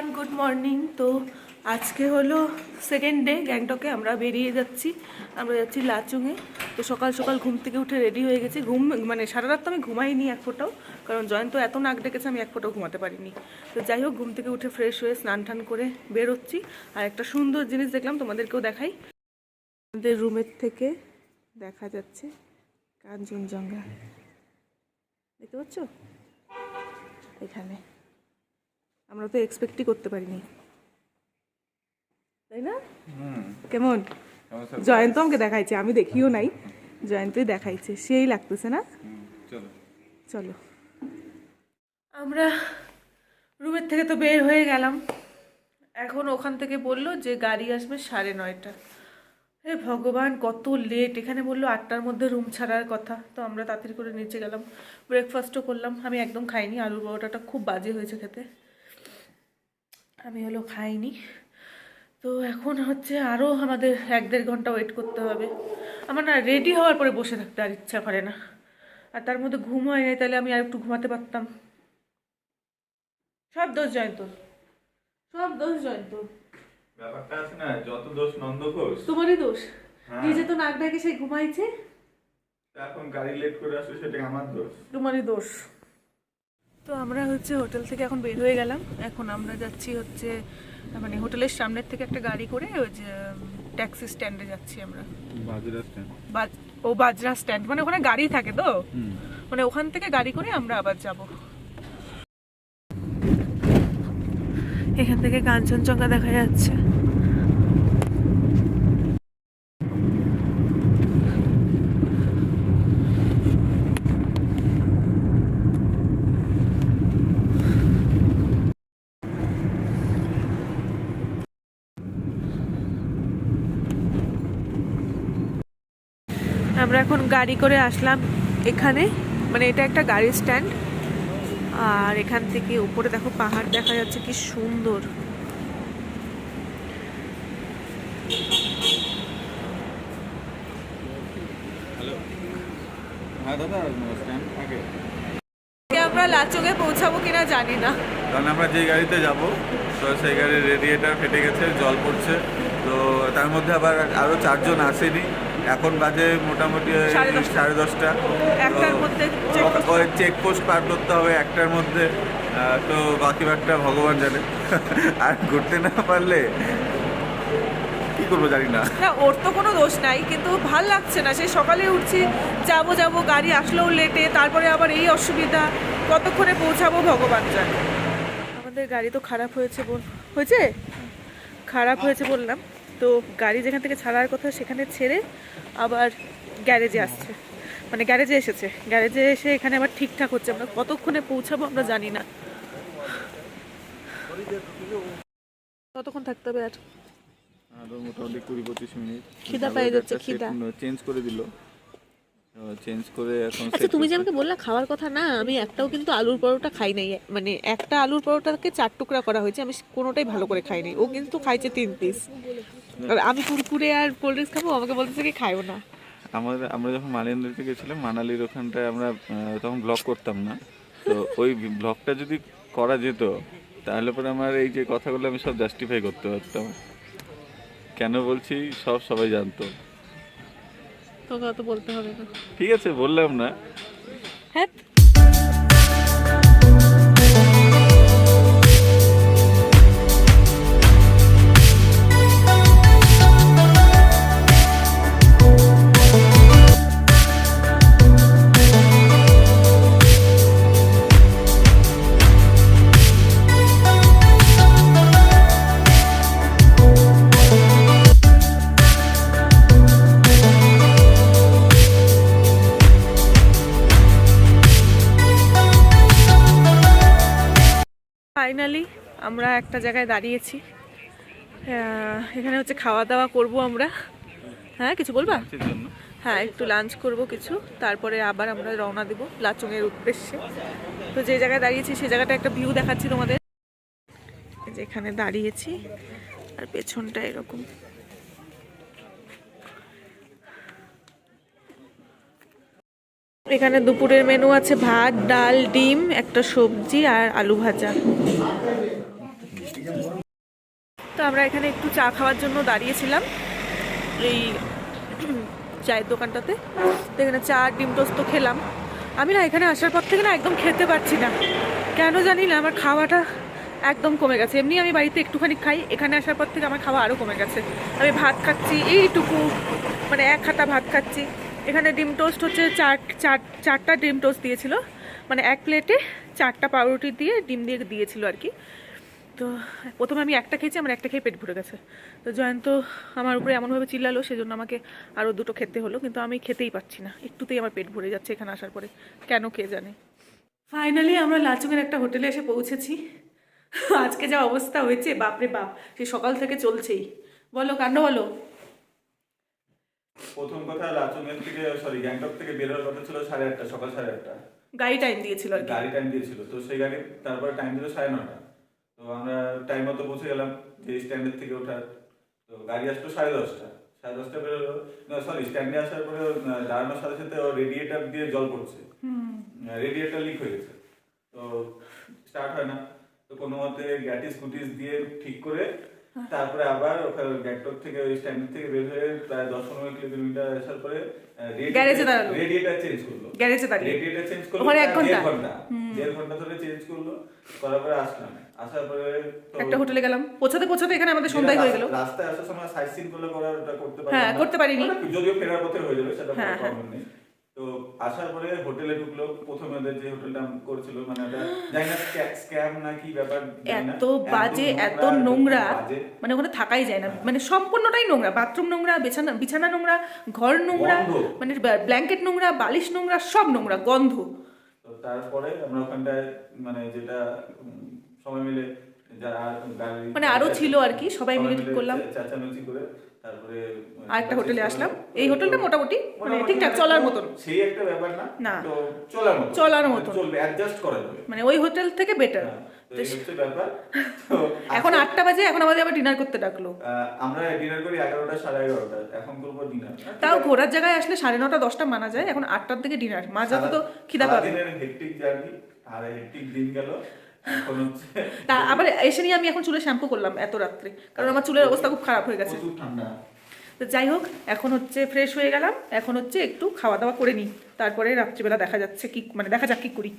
Everyone, good morning. তো আজকে হলো সেকেন্ড ডে গ্যাংটকে। আমরা বেরিয়ে যাচ্ছি, আমরা যাচ্ছি লাচুংয়ে। তো সকাল সকাল ঘুম থেকে উঠে রেডি হয়ে গেছি। মানে সারা রাত তো আমি ঘুমাইনি এক ফোঁটাও, কারণ জয়ন্ত এত নাক ডেকেছে আমি এক ফোঁটাও ঘুমাতে পারিনি। তো যাই হোক, ঘুম থেকে উঠে ফ্রেশ হয়ে স্নান টান করে বেরোচ্ছি। আর একটা সুন্দর জিনিস দেখলাম, তোমাদেরকেও দেখাই। আমাদের রুমের থেকে দেখা যাচ্ছে কাঞ্চনজঙ্ঘা, দেখতে পাচ্ছ? এখানে আমরা তো এক্সপেক্টই করতে পারিনি, তাই না? কেমন? জয়ন্ত আমাকে দেখাইছে, আমি দেখিও নাই, জয়ন্তই দেখাইছে, সেই লাগতেছে না? চলো। আমরা রুমের থেকে তো বের হয়ে গেলাম। এখন ওখান থেকে বললো যে গাড়ি আসবে 9:30। হে ভগবান, কত লেট! এখানে বললো 8টার মধ্যে রুম ছাড়ার কথা। তো আমরা তাড়াতাড়ি করে নিচে গেলাম, ব্রেকফাস্টও করলাম। আমি একদম খাইনি, আলুর পরোটাটা খুব বাজে হয়েছে খেতে, আমি হলো খাইনি। তো এখন হচ্ছে আরও আমাদের 1-1.5 ঘন্টা ওয়েট করতে হবে। আমার না রেডি হওয়ার পরে বসে থাকতে আর ইচ্ছা করে না, আর তার মধ্যে ঘুম হয় নাই, তাহলে আমি আর একটু ঘুমাতে পারতাম। সব দোষ জয়ন্ত, সব দোষ জয়ন্ত। ব্যাপারটা আছে না, যত দোষ নন্দঘোষ। তোমারই দোষ, নিজে তো নাক ডাকে সে ঘুমাইছে, এখন গাড়ি লেট করে আসবে সেটা আমার দোষ। তোমারই দোষ। তো আমরা হচ্ছে হোটেল থেকে এখন বের হয়ে গেলাম। এখন আমরা যাচ্ছি হচ্ছে মানে হোটেলের সামনের থেকে একটা গাড়ি করে ওই যে ট্যাক্সি স্ট্যান্ডে যাচ্ছি আমরা। বাজরা স্ট্যান্ড। বাজরা স্ট্যান্ড মানে ওখানে গাড়ি থাকে, তো মানে ওখান থেকে গাড়ি করে আমরা আবার যাব। এখান থেকে কাঞ্চনজঙ্ঘা দেখা যাচ্ছে। আমরা এখন গাড়ি করে আসলাম এখানে, মানে এটা একটা গাড়ির স্ট্যান্ড। আর এখান থেকে উপরে দেখো পাহাড় দেখা যাচ্ছে, কি সুন্দর। হ্যাঁ দাদা, স্ট্যান্ড আগে। আমরা লাচুংয়ে পৌঁছাবো কিনা জানি না, কারণ আমরা যে গাড়িতে যাব তো সেই গাড়ির রেডিয়েটার ফেটে গেছে, জল পড়ছে। তো তার মধ্যে আবার আরও 4 জন আসেনি। এখন বাজে মোটামুটি 10:30। একটার মধ্যে চেকপোস্ট পার করতে হবে 1টার মধ্যে। তো বাকি বাকিটা ভগবান জানে। আর ঘুরতে না পারলে কি করবো জানি না। না, ওর তো কোনো দোষ নাই, কিন্তু ভাল লাগছে না। সেই সকালে উঠছি, যাবো গাড়ি আসলেও লেটে, তারপরে আবার এই অসুবিধা, কতক্ষণে পৌঁছাবো ভগবান জানে। আমাদের গাড়ি তো খারাপ হয়েছে খারাপ হয়েছে বললাম। তো গাড়ি যেখান থেকে ছাড়ার কথা সেখানে ছেড়ে আবার গ্যারেজে আসছে, মানে গ্যারেজে এসে এখানে আবার ঠিকঠাক হচ্ছে। আমরা কতক্ষণে পৌঁছাবো আমরা জানি না। কতক্ষণ থাকতে হবে আর? আরো মোটামুটি 20-25 মিনিট। খিদা পেয়ে যাচ্ছে, খিদা। চেঞ্জ করে দিল, চেঞ্জ করে এখন। আচ্ছা, তুমি যে আমাকে বললা খাওয়ার কথা, না আমি একটাও কিন্তু আলুর পরোটা খাই নাই। মানে একটা আলুর পরোটাকে 4 টুকরা করা হয়েছে, আমি কোনোটাই ভালো করে খাই নাই। ও কিন্তু খাইছে 3 পিস। আর আমি কুরকুরে আর কোল্ড ড্রিঙ্কস খাবো, আমাকে বলতেছে কি খাইও না। আমরা যখন মালিয়ান্দ্রিতে গেছিলাম, মানালির ওখানটায় আমরা তখন ব্লগ করতাম না। তো ওই ব্লগটা যদি করা যেত তাহলে পরে আমার এই যে কথাগুলো আমি সব জাস্টিফাই করতে পারতাম। কেন বলছি সবাই জানতো। তোকে অত বলতে হবে না, ঠিক আছে, বললাম না। হ্যাঁ। ফাইনালি আমরা একটা জায়গায় দাঁড়িয়েছি। এখানে হচ্ছে খাওয়া দাওয়া করব আমরা। হ্যাঁ, কিছু বলবা? হ্যাঁ, একটু লাঞ্চ করব কিছু, তারপরে আবার আমরা রওনা দেব লাচুংয়ের উদ্দেশ্যে। তো যে জায়গায় দাঁড়িয়েছি সেই জায়গাটা একটা ভিউ দেখাচ্ছি তোমাদের। যেখানে দাঁড়িয়েছি আর পেছনটা এরকম। এখানে দুপুরের মেনু আছে ভাত, ডাল, ডিম, একটা সবজি আর আলু ভাজা। আমরা এখানে একটু চা খাওয়ার জন্য দাঁড়িয়েছিলাম এই চায়ের দোকানটাতে। তো এখানে চা ডিম টোস্ট তো খেলাম। আমি না এখানে আসার পর থেকে না একদম খেতে পারছি না, কেন জানি না, আমার খাওয়াটা একদম কমে গেছে। এমনি আমি বাড়িতে একটুখানি খাই, এখানে আসার পর থেকে আমার খাওয়া আরও কমে গেছে। আমি ভাত খাচ্ছি এইটুকু, মানে এক হাতা ভাত খাচ্ছি। এখানে ডিম টোস্ট হচ্ছে চারটা ডিম টোস্ট দিয়েছিল, মানে এক প্লেটে 4টা পাউরুটি দিয়ে ডিম দিয়ে দিয়েছিল আর কি। তো প্রথমে আমি একটা খেয়েছি, আমার একটা খেয়ে পেট ভরে গেছে। তো জয়ন্ত আমার উপরে এমনভাবে চিল্লালো, সেজন্য আমাকে আরও 2টো খেতে হলো, কিন্তু আমি খেতেই পাচ্ছি না, একটুতেই আমার পেট ভরে যাচ্ছে এখানে আসার পরে, কেন কে জানে। ফাইনালি আমরা লাচুংয়ের একটা হোটেলে এসে পৌঁছেছি। আজকে যা অবস্থা হয়েছে, বাপরে বাপ, সে সকাল থেকে চলছেই। বলো কাণ্ড বলো। প্রথম কথা লাচুংয়ের থেকে গ্যাংটক থেকে বের হওয়ার কথা ছিল 8:30, সকাল 8:30। গাড়ি টাইম দিয়েছিল আর কি। গাড়ি টাইম দিয়েছিল, তো সেই গাড়ি তারপরে টাইম দিল 9:30। তো আমরা টাইম মতো পৌঁছে গেলাম যে স্ট্যান্ডের থেকে ওঠার। তো গাড়ি আসলো 10:30। 10:30 বেরোলো, স্ট্যান্ডে আসার পরে দাঁড়ানোর সাথে সাথে ও রেডিয়েটার দিয়ে জল পড়ছে, রেডিয়েটার লিক হয়ে গেছে। তো স্টার্ট হয় না। তো কোনো মতে গ্যাটিস গুটিস দিয়ে ঠিক করে তারপরে আবার ওখানে গ্যাংটক থেকে ওই স্ট্যান্ড থেকে বের হয়ে প্রায় 10-15 কিলোমিটার আসার পরে গ্যারেজে দাঁড়ালো, রেডিয়েটার চেঞ্জ করলো, গ্যারেজে দাঁড়িয়ে রেডিয়েটার চেঞ্জ করলো ওখানে 1 ঘন্টা, 1.5 ঘন্টা ধরে চেঞ্জ করলো। করার পরে আসলাম, আসার পরে একটা হোটেলে গেলাম। পৌঁছাতে এখানে আমাদের সন্ধ্যায় হয়ে গেল। রাস্তায় আসার সময় সাইট সিন করলে ওটা করতে পারি, হ্যাঁ করতে পারিনি, যদিও ফেরার পথে হয়ে যাবে, সেটা কোনো প্রবলেম নেই। তো আসার পরে হোটেলে ঢুকলো। প্রথমে ওদের যে হোটেলটা করেছিল, মানে এটা জানি না স্ক্যাম না কি ব্যাপার, এত বাজে, এত নোংরা, মানে ওখানে থাকাই যায় না, মানে সম্পূর্ণটাই নোংরা। বাথরুম নোংরা, বিছানা নোংরা, ঘর নোংরা, মানে ব্ল্যাঙ্কেট নোংরা, বালিশ নোংরা, সব নোংরা, গন্ধ। তো তারপরে আমরা ওখানটায় মানে যেটা সবাই মিলে যারা মানে আরো ছিল আর কি, সবাই মিলে ঠিক করলাম, চাচামেচি করে তারপরে আরেকটা হোটেলে আসলাম। এই হোটেলটা মোটামুটি মানে ঠিকঠাক চলার মতন, সেই একটা ব্যাপার না, তো চলার মতন চলবে, অ্যাডজাস্ট করা যাবে, মানে ওই হোটেল থেকে বেটার। ব্যাপার। তো এখন 8টা বাজে, এখন আমাদের আবার ডিনার করতে ডাকলো। আমরা ডিনার করি 11টা 11:30, এখন করবো ডিনার। তাও ঘোরার জায়গায় আসলে 9:30 10টা মানা যায়, এখন 8টার দিকে ডিনার, মা যত তো খিদা পাবে। দিনের হেক্টিক জার্নি আর হেক্টিক দিন গেল। এখন হচ্ছে তা আবার এসে নিয়ে আমি এখন চুলে শ্যাম্পু করলাম এত রাত্রে, কারণ আমার চুলের অবস্থা খুব খারাপ হয়ে গেছে। ঠান্ডা। তো যাই হোক, এখন হচ্ছে ফ্রেশ হয়ে গেলাম, এখন হচ্ছে একটু খাওয়া দাওয়া করে নিই, তারপরে রাত্রিবেলা দেখা যাচ্ছে কি, মানে দেখা যাক কি করি।